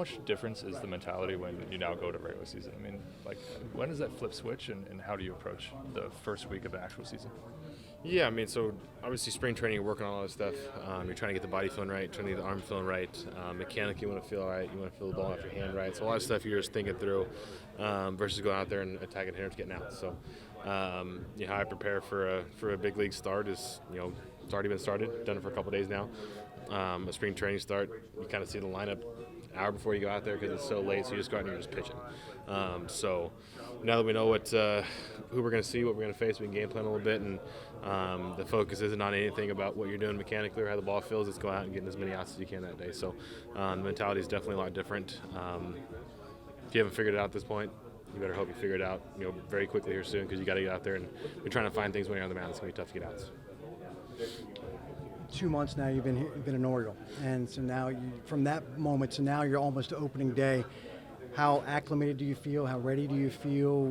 much difference is the mentality when you now go to regular season? I mean, like, when does that flip switch, and how do you approach the first week of the actual season? Yeah, I mean, so obviously spring training, you're working on all this stuff. You're trying to get the body feeling right, trying to get the arm feeling right. Mechanically, you want to feel all right. You want to feel the ball off your hand right. So a lot of stuff you're just thinking through versus going out there and attacking hitters, getting out. So how I prepare for a big league start is, it's already been started. Done it for a couple days now. A spring training start, you kind of see the lineup an hour before you go out there because it's so late, so you just go out and you're just pitching. So now that we know who we're going to see, what we're going to face, we can game plan a little bit, and the focus isn't on anything about what you're doing mechanically or how the ball feels. It's go out and getting as many outs as you can that day. So the mentality is definitely a lot different. If you haven't figured it out at this point, you better hope you figure it out very quickly here soon, because you got to get out there, and you're trying to find things when you're on the mound. It's going to be tough to get outs. 2 months now you've been an Oriole, and so now from that moment to now you're almost to opening day. How acclimated do you feel? How ready do you feel?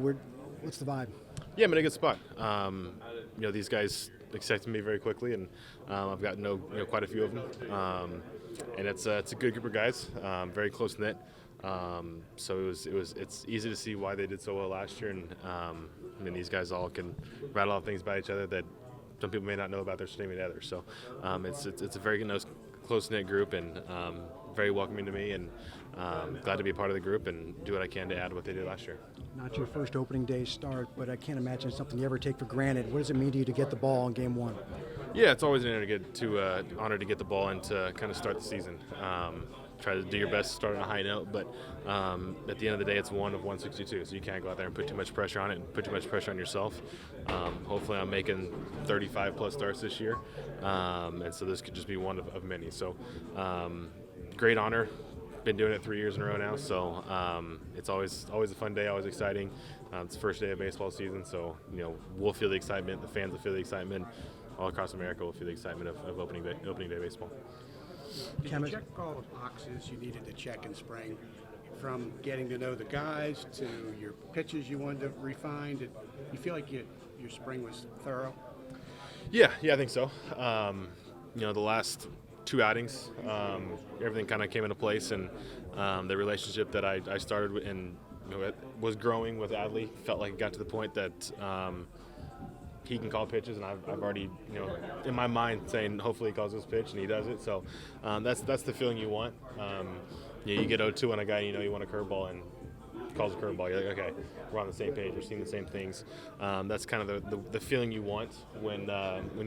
What's the vibe? Yeah, I'm in a good spot. These guys accepted me very quickly, and I've got quite a few of them. And it's a good group of guys, very close knit. So it's easy to see why they did so well last year, and these guys all can rattle off things about each other that some people may not know about their team together. So it's a very close knit group, and very welcoming to me, and glad to be a part of the group and do what I can to add what they did last year. Not your first opening day start, but I can't imagine it's something you ever take for granted. What does it mean to you to get the ball in game one? Yeah, it's always an honor to get the ball and to kind of start the season. Try to do your best to start on a high note, but at the end of the day, it's 1 of 162, so you can't go out there and put too much pressure on it and put too much pressure on yourself. Hopefully I'm making 35-plus starts this year, and so this could just be one of many. So great honor. Been doing it 3 years in a row now, so it's always a fun day, always exciting. It's the first day of baseball season, so we'll feel the excitement. The fans will feel the excitement. All across America will feel the excitement of opening day baseball. Did you check all the boxes you needed to check in spring, from getting to know the guys to your pitches you wanted to refine? Did you feel like your spring was thorough? Yeah, I think so. The last 2 outings, everything kind of came into place, and the relationship that I started with and was growing with Adley felt like it got to the point that he can call pitches, and I've already, in my mind saying hopefully he calls this pitch, and he does it. So that's the feeling you want. You get 0-2 on a guy, you want a curveball, and he calls a curveball. You're like, okay, we're on the same page. We're seeing the same things. That's kind of the feeling you want when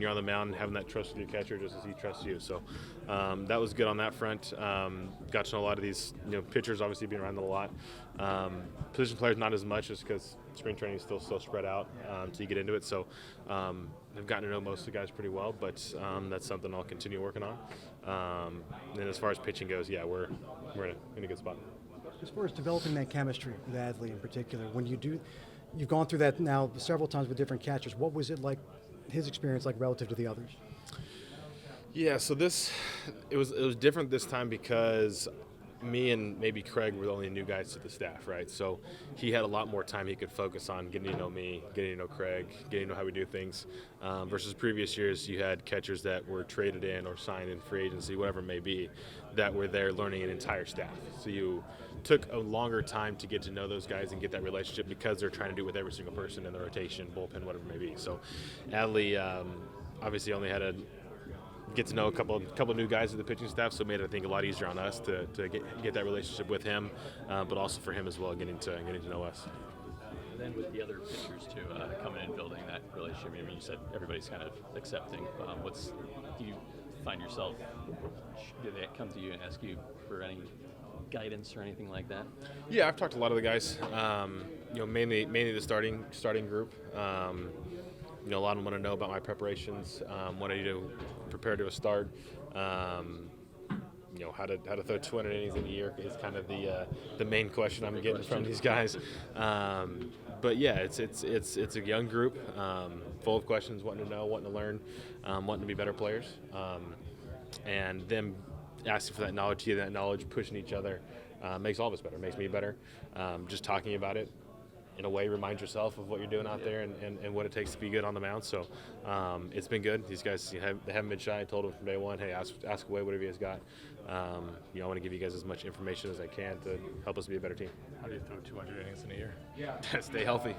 you're on the mound and having that trust with your catcher just as he trusts you. So that was good on that front. Got to know a lot of these pitchers, obviously being around them a lot. Position players not as much, just because spring training is still so spread out so you get into it. So I've gotten to know most of the guys pretty well, but that's something I'll continue working on. And as far as pitching goes, yeah, we're in a good spot. As far as developing that chemistry with Adley in particular, when you've gone through that now several times with different catchers. What was it like, his experience like relative to the others? Yeah, so it was different this time because me and maybe Craig were the only new guys to the staff, right? So he had a lot more time he could focus on getting to know me, getting to know Craig, getting to know how we do things. Versus previous years, you had catchers that were traded in or signed in free agency, whatever it may be, that were there learning an entire staff. So you took a longer time to get to know those guys and get that relationship because they're trying to do it with every single person in the rotation, bullpen, whatever it may be. So Adley obviously only had to get to know a couple new guys of the pitching staff, so it made it, I think, a lot easier on us to get that relationship with him, but also for him as well, getting to know us. Then with the other pitchers too, coming in, building that relationship. I mean, you said everybody's kind of accepting. Do you find yourself? Do they come to you and ask you for any guidance or anything like that? Yeah, I've talked to a lot of the guys. Mainly the starting group. A lot of them want to know about my preparations, what I do to prepare to a start. How to throw 200 innings in a year is kind of the main question I'm getting from these guys. But yeah, it's a young group, full of questions, wanting to know, wanting to learn, wanting to be better players, and them asking for that knowledge, getting that knowledge, pushing each other, makes all of us better, makes me better. Just talking about it in a way, remind yourself of what you're doing out there and what it takes to be good on the mound. So it's been good. These guys, they haven't been shy. I told them from day one, hey, ask away whatever you guys got. I want to give you guys as much information as I can to help us be a better team. How do you throw 200 innings in a year? Stay healthy.